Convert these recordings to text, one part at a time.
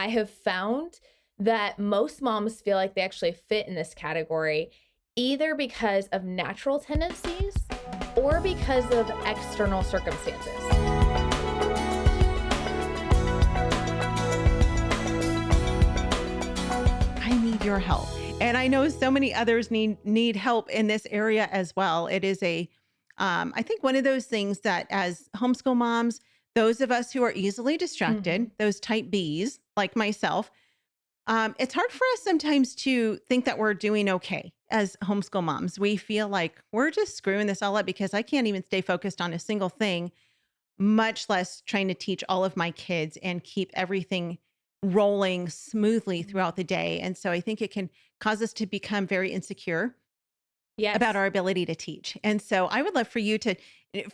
I have found that most moms feel like they actually fit in this category, either because of natural tendencies or because of external circumstances. I need your help. And I know so many others need help in this area as well. It is I think one of those things that as homeschool moms, those of us who are easily distracted, those type Bs like myself, it's hard for us sometimes to think that we're doing okay as homeschool moms. We feel like we're just screwing this all up because I can't even stay focused on a single thing, much less trying to teach all of my kids and keep everything rolling smoothly throughout the day. And so I think it can cause us to become very insecure about our ability to teach. And so I would love for you to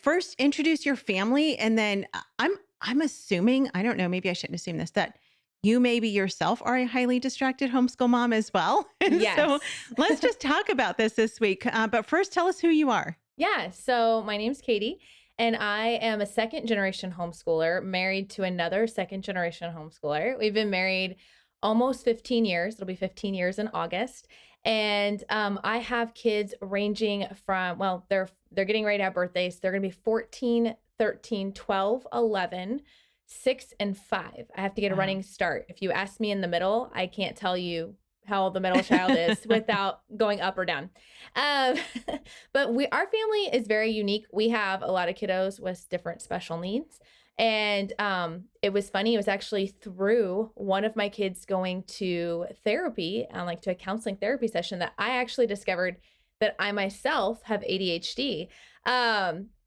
first introduce your family. And then I'm assuming, I don't know, maybe I shouldn't assume this, that you maybe yourself are a highly distracted homeschool mom as well. And so let's just talk about this week. But first, tell us who you are. Yeah. So my name's Katie, and I am a second generation homeschooler, married to another second generation homeschooler. We've been married almost 15 years. It'll be 15 years in August. And I have kids ranging from, well, they're getting ready to have birthdays. They're going to be 14, 13, 12, 11, 6, and 5. I have to get a running start. If you ask me in the middle, I can't tell you how old the middle child is without going up or down. But our family is very unique. We have a lot of kiddos with different special needs. And it was funny. It was actually through one of my kids going to therapy, like to a counseling therapy session, that I actually discovered that I myself have ADHD.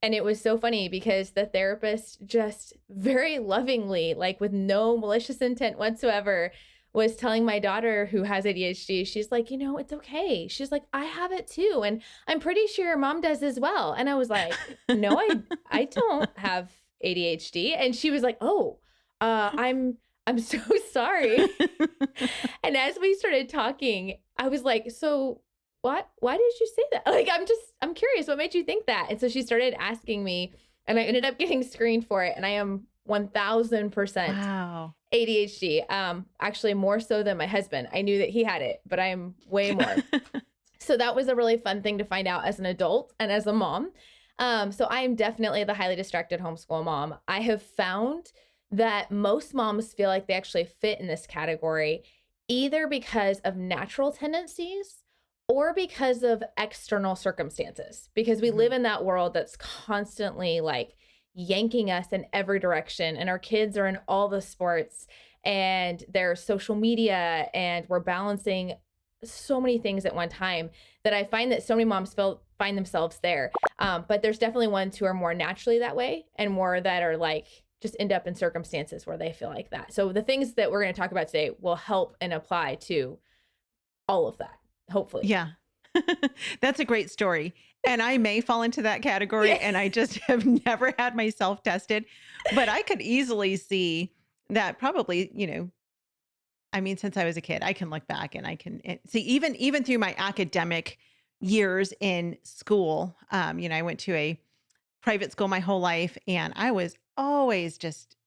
And it was so funny because the therapist just very lovingly, like with no malicious intent whatsoever, was telling my daughter who has ADHD, she's like, it's okay. She's like, I have it too. And I'm pretty sure your mom does as well. And I was like, no, I don't have ADHD. And she was like, I'm so sorry. And as we started talking, I was like, so what? Why did you say that? Like, I'm curious, what made you think that? And so she started asking me, and I ended up getting screened for it. And I am 1000% ADHD. Actually more so than my husband. I knew that he had it, but I am way more. So that was a really fun thing to find out as an adult and as a mom. So I am definitely the highly distracted homeschool mom. I have found that most moms feel like they actually fit in this category, either because of natural tendencies or because of external circumstances, because we live in that world that's constantly like yanking us in every direction. And our kids are in all the sports and there's social media, and we're balancing so many things at one time that I find that so many moms find themselves there. But there's definitely ones who are more naturally that way, and more that are like just end up in circumstances where they feel like that. So the things that we're going to talk about today will help and apply to all of that, hopefully. Yeah. That's a great story. And I may fall into that category, and I just have never had myself tested, but I could easily see that probably, since I was a kid, I can look back and I can see even through my academic years in school. I went to a private school my whole life, and I was always just,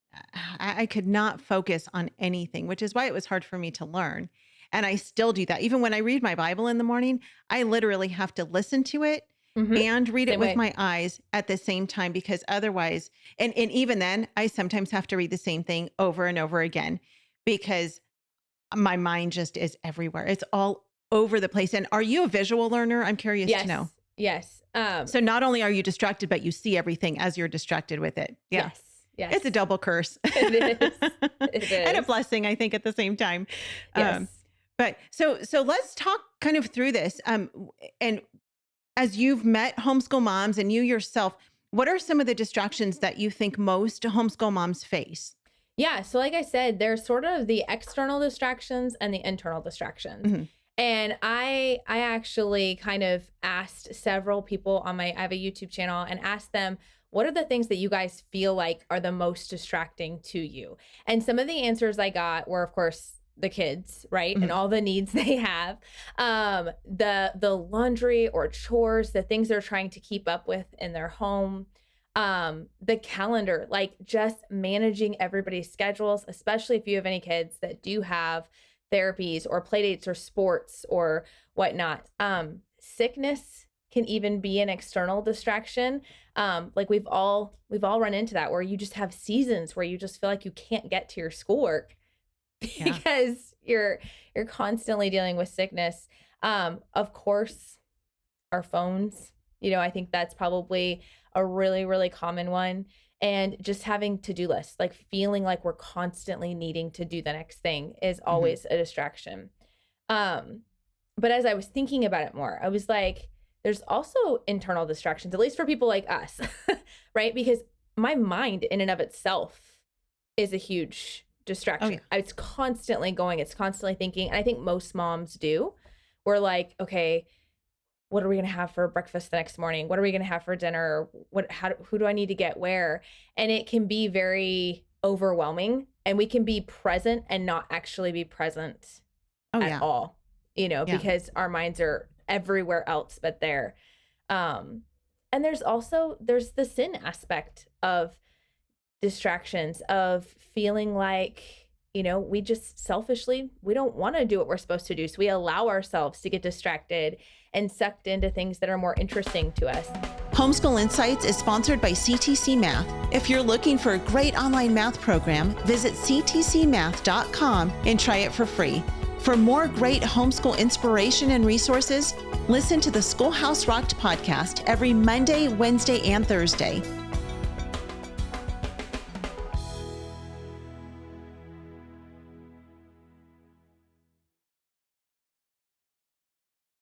I could not focus on anything, which is why it was hard for me to learn. And I still do that. Even when I read my Bible in the morning, I literally have to listen to it and read it with my eyes at the same time, because otherwise, and even then, I sometimes have to read the same thing over and over again because my mind just is everywhere. It's all over the place. And are you a visual learner? I'm curious to know. Yes. So not only are you distracted, but you see everything as you're distracted with it. Yeah. Yes. It's a double curse. It is. And a blessing, I think, at the same time. Yes. But so let's talk kind of through this. And as you've met homeschool moms and you yourself, what are some of the distractions that you think most homeschool moms face? Yeah. So like I said, there's sort of the external distractions and the internal distractions. And I actually kind of asked several people I have a YouTube channel, and asked them, what are the things that you guys feel like are the most distracting to you? And some of the answers I got were, of course, the kids, right? And all the needs they have, the laundry or chores, the things they're trying to keep up with in their home, The calendar, like just managing everybody's schedules, especially if you have any kids that do have therapies or play dates or sports or whatnot. Sickness can even be an external distraction. Like we've all run into that, where you just have seasons where you just feel like you can't get to your schoolwork because you're constantly dealing with sickness. Of course, our phones, I think that's probably a really, really common one. And just having to-do lists, like feeling like we're constantly needing to do the next thing is always a distraction. But as I was thinking about it more, I was like, there's also internal distractions, at least for people like us, right? Because my mind in and of itself is a huge distraction. It's constantly going, it's constantly thinking. And I think most moms do. We're like, okay, what are we going to have for breakfast the next morning? What are we going to have for dinner? Who do I need to get where? And it can be very overwhelming, and we can be present and not actually be present at all, because our minds are everywhere else but there. And there's the sin aspect of distractions, of feeling like, we just selfishly, we don't want to do what we're supposed to do. So we allow ourselves to get distracted and sucked into things that are more interesting to us. Homeschool Insights is sponsored by CTC Math. If you're looking for a great online math program, visit ctcmath.com and try it for free. For more great homeschool inspiration and resources, listen to the Schoolhouse Rocked podcast every Monday, Wednesday, and Thursday.